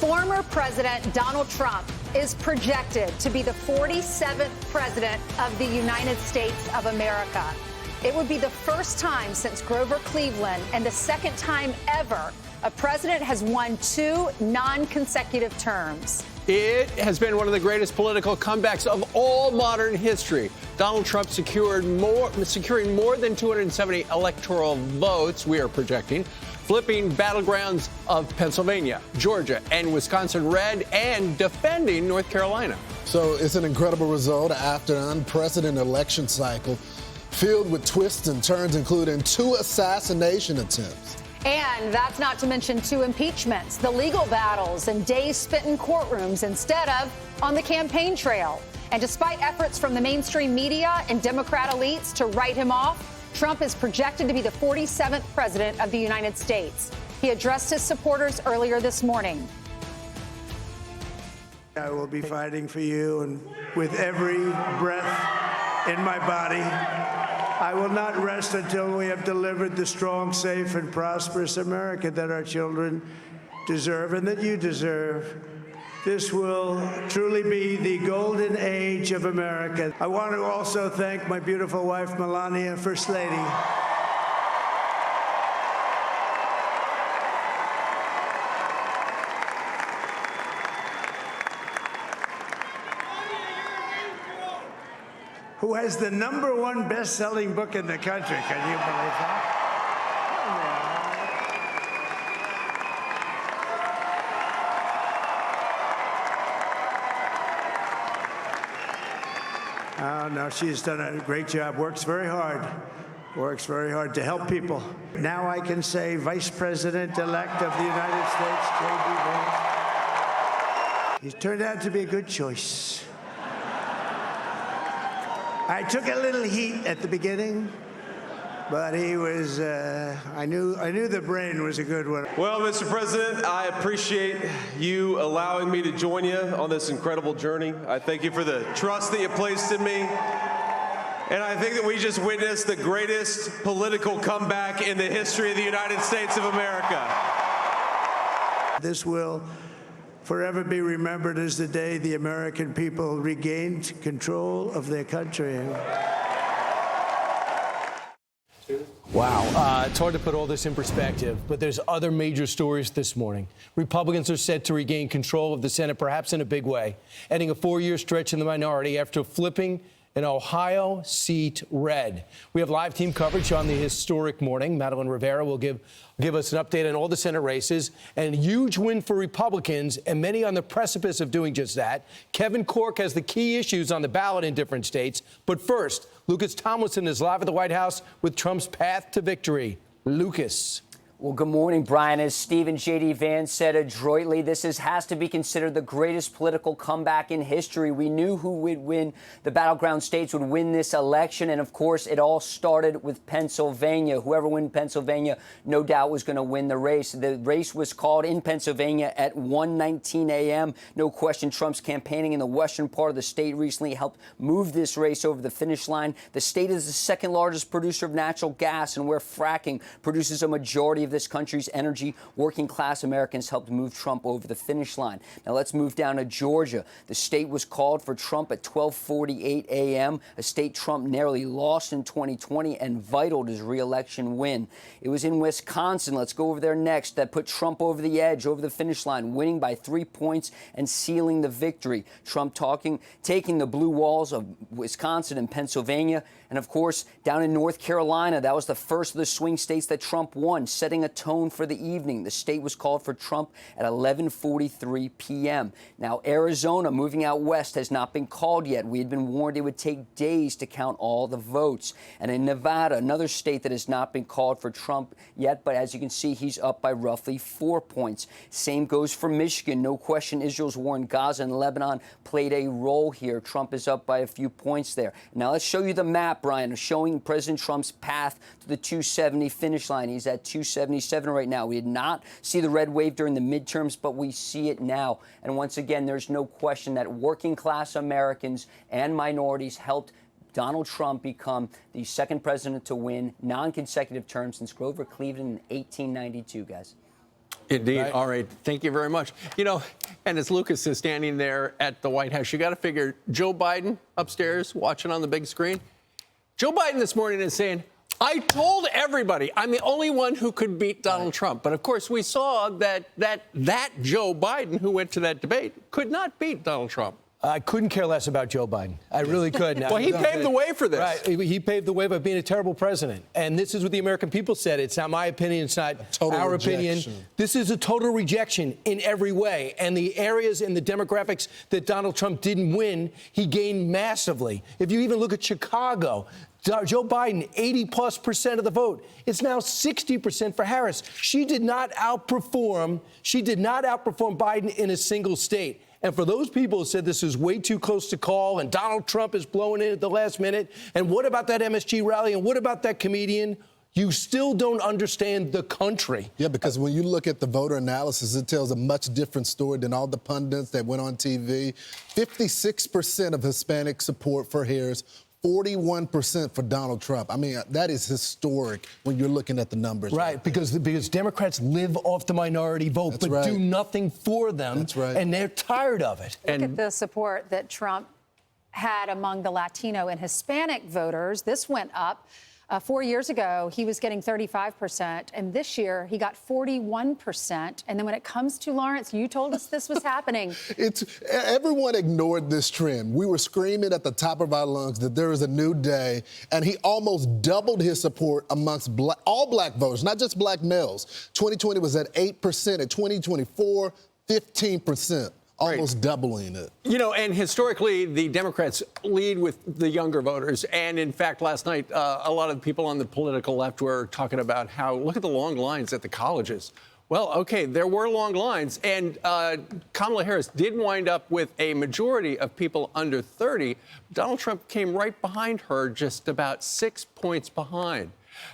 Former President Donald Trump is projected to be the 47th president of the United States of America. It would be the first time since Grover Cleveland and the second time ever a president has won 2 non-consecutive terms. It has been one of the greatest political comebacks of all modern history. Donald Trump securing more than 270 electoral votes, we are projecting, flipping battlegrounds of Pennsylvania, Georgia, and Wisconsin red, and defending North Carolina. So it's an incredible result after an unprecedented election cycle filled with twists and turns, including 2 assassination attempts. And that's not to mention 2 impeachments, the legal battles, and days spent in courtrooms instead of on the campaign trail. And despite efforts from the mainstream media and Democrat elites to write him off, Trump is projected to be the 47th president of the United States. He addressed his supporters earlier this morning. I will be fighting for you, and with every breath in my body, I will not rest until we have delivered the strong, safe, and prosperous America that our children deserve and that you deserve. This will truly be the golden age of America. I want to also thank my beautiful wife, Melania, First Lady. Who has the #1 best-selling book in the country. Can you believe that? Oh, no, she's done a great job. Works very hard to help people. Now I can say Vice President-elect of the United States, J.D. Vance. He's turned out to be a good choice. I took a little heat at the beginning, but he was, I knew the brain was a good one. Well, Mr. President, I appreciate you allowing me to join you on this incredible journey. I thank you for the trust that you placed in me. And I think that we just witnessed the greatest political comeback in the history of the United States of America. This will forever be remembered as the day the American people regained control of their country. Wow. It's hard to put all this in perspective, but there's other major stories this morning. Republicans are set to regain control of the Senate, perhaps in a big way, ending a 4-year stretch in the minority after flipping an Ohio seat red. We have live team coverage on the historic morning. Madeline Rivera will give us an update on all the Senate races, and a huge win for Republicans, and many on the precipice of doing just that. Kevin Corke has the key issues on the ballot in different states. But first, Lucas Tomlinson is live at the White House with Trump's path to victory. Lucas. Well, good morning, Brian. As Stephen J.D. Vance said adroitly, this has to be considered the greatest political comeback in history. We knew who would win. The battleground states would win this election. And, of course, it all started with Pennsylvania. Whoever won Pennsylvania, no doubt, was going to win the race. The race was called in Pennsylvania at 1:19 a.m. No question, Trump's campaigning in the western part of the state recently helped move this race over the finish line. The state is the second largest producer of natural gas, and where fracking produces a majority of this country's energy, working class Americans helped move Trump over the finish line. Now let's move down to Georgia. The state was called for Trump at 12:48 a.m., a state Trump narrowly lost in 2020 and vital to his re-election win. It was in Wisconsin, let's go over there next, that put Trump over the edge, over the finish line, winning by 3 points and sealing the victory. Trump taking the blue walls of Wisconsin and Pennsylvania. And, of course, down in North Carolina, that was the first of the swing states that Trump won, setting a tone for the evening. The state was called for Trump at 11:43 p.m. Now, Arizona, moving out west, has not been called yet. We had been warned it would take days to count all the votes. And in Nevada, another state that has not been called for Trump yet, but as you can see, he's up by roughly 4 points. Same goes for Michigan. No question, Israel's war in Gaza and Lebanon played a role here. Trump is up by a few points there. Now, let's show you the map, Brian, showing President Trump's path to the 270 finish line. He's at 277 right now. We did not see the red wave during the midterms, but we see it now. And once again, there's no question that working class Americans and minorities helped Donald Trump become the second president to win non-consecutive terms since Grover Cleveland in 1892, guys. Indeed. Right? All right. Thank you very much. You know, and as Lucas is standing there at the White House, you got to figure Joe Biden upstairs watching on the big screen. Joe Biden this morning is saying, I told everybody I'm the only one who could beat Donald Trump. But of course, we saw that Joe Biden who went to that debate could not beat Donald Trump. I couldn't care less about Joe Biden. I really couldn't. Well, he paved the way for this. Right. He paved the way by being a terrible president. And this is what the American people said. It's not my opinion. It's not our opinion. This is a total rejection in every way. And the areas and the demographics that Donald Trump didn't win, he gained massively. If you even look at Chicago, Joe Biden, 80+% of the vote. It's now 60% for Harris. She did not outperform Biden in a single state. And for those people who said this is way too close to call and Donald Trump is blowing in at the last minute, and what about that MSG rally, and what about that comedian? You still don't understand the country. Yeah, because when you look at the voter analysis, it tells a much different story than all the pundits that went on TV. 56% of Hispanic support for Harris, 41% for Donald Trump. I mean, that is historic when you're looking at the numbers. Right, because Democrats live off the minority vote, but do nothing for them. That's right. And they're tired of it. Look at the support that Trump had among the Latino and Hispanic voters. This went up. 4 years ago, he was getting 35%, and this year he got 41%. And then when it comes to Lawrence, you told us this was happening. Everyone ignored this trend. We were screaming at the top of our lungs that there is a new day, and he almost doubled his support amongst all black voters, not just black males. 2020 was at 8%. At 2024, 15%. Almost doubling it. You know, and historically, the Democrats lead with the younger voters. And in fact, last night, a lot of people on the political left were talking about how, look at the long lines at the colleges. Well, okay, there were long lines. And Kamala Harris did wind up with a majority of people under 30. Donald Trump came right behind her, just about 6 points behind.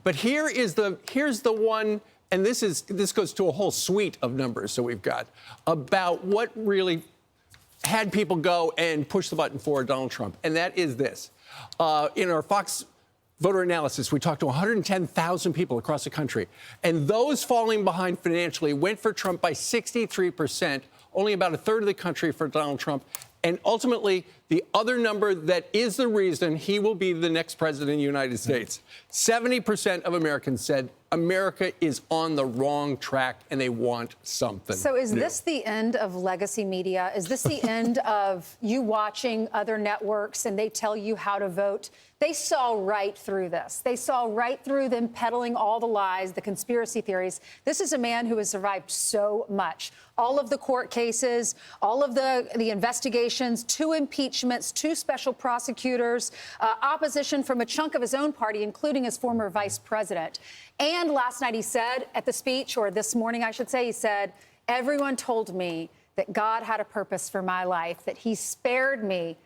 But here's the one. And this goes to a whole suite of numbers that we've got about what really had people go and push the button for Donald Trump. And that is this. In our Fox voter analysis, we talked to 110,000 people across the country. And those falling behind financially went for Trump by 63%, only about a third of the country for Donald Trump. And ultimately, the other number that is the reason he will be the next president of the United States, 70% of Americans said America is on the wrong track and they want something. So is new. this the end of legacy media? Is this the end of you watching other networks and they tell you how to vote? They saw right through this. They saw right through them peddling all the lies, the conspiracy theories. This is a man who has survived so much. All of the court cases, all of the investigations, 2 impeachments, 2 special prosecutors, opposition from a chunk of his own party, including his former vice president. And last night he said at the speech, or this morning I should say, he said, everyone told me that God had a purpose for my life, that he spared me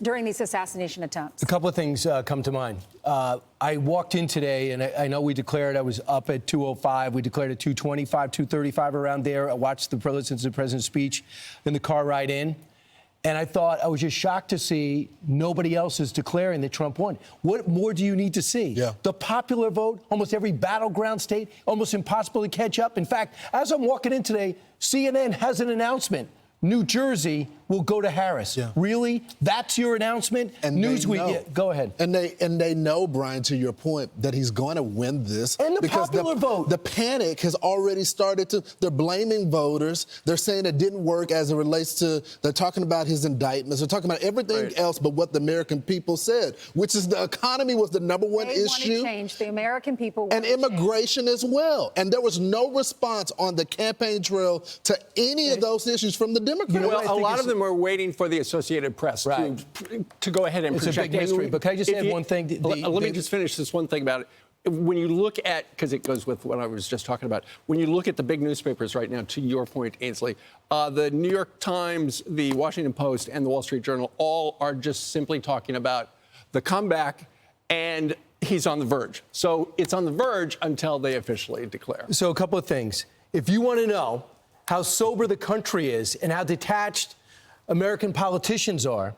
during these assassination attempts. A couple of things come to mind. I walked in today, and I know we declared I was up at 2:05. We declared at 2:25, 2:35, around there. I watched the president's speech in the car ride in. And I thought, I was just shocked to see nobody else is declaring that Trump won. What more do you need to see? Yeah. The popular vote, almost every battleground state, almost impossible to catch up. In fact, as I'm walking in today, CNN has an announcement. New Jersey will go to Harris. Yeah. Really? That's your announcement? And Newsweek, yeah, go ahead. And they know, Brian, to your point, that he's going to win this. And the because popular vote. The panic has already started to. They're blaming voters. They're saying it didn't work as it relates to. They're talking about his indictments. They're talking about everything else but what the American people said, which is the economy was the number one issue. They want to change. The American people want and immigration as well. And there was no response on the campaign trail to any of those issues from the Democrats. Well, a lot of them were waiting for the Associated Press to go ahead and project. It's a big mystery, but can I just add one thing? Let me just finish this one thing about it. When you look at, because it goes with what I was just talking about, when you look at the big newspapers right now, to your point, Ainsley, the New York Times, the Washington Post, and the Wall Street Journal all are just simply talking about the comeback, and he's on the verge. So it's on the verge until they officially declare. So a couple of things. If you want to know how sober the country is and how detached American politicians are,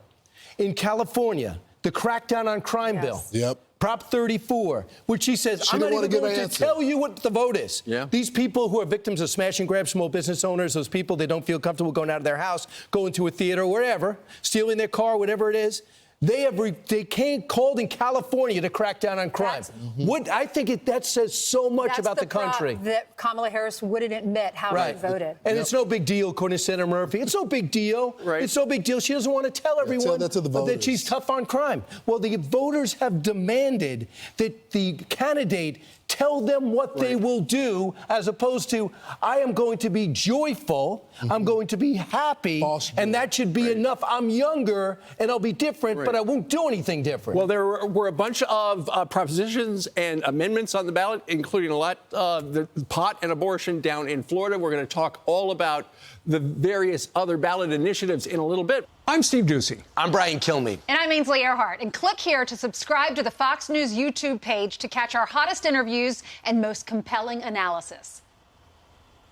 in California, the crackdown on crime bill. Yep. Prop 34, which she says, She I'm not didn't even wanna give going an to answer. tell you what the vote is. Yeah. These people who are victims of smash and grab, small business owners, those people that don't feel comfortable going out of their house, going to a theater, wherever, stealing their car, whatever it is, they called in California to crack down on crime. I think that says so much about the country. That Kamala Harris wouldn't admit how she voted. And it's no big deal, according to Senator Murphy. It's no big deal. Right. It's no big deal. She doesn't want to tell everyone that to the voters. that she's tough on crime. Well, the voters have demanded that the candidate tell them what they will do, as opposed to, I am going to be joyful, I'm going to be happy, and that should be enough. I'm younger, and I'll be different, but I won't do anything different. Well, there were a bunch of propositions and amendments on the ballot, including a lot of the pot and abortion down in Florida. We're going to talk all about the various other ballot initiatives in a little bit. I'm Steve Ducey. I'm Brian Kilmeade. And I'm Ainsley Earhart. And click here to subscribe to the Fox News YouTube page to catch our hottest interviews and most compelling analysis.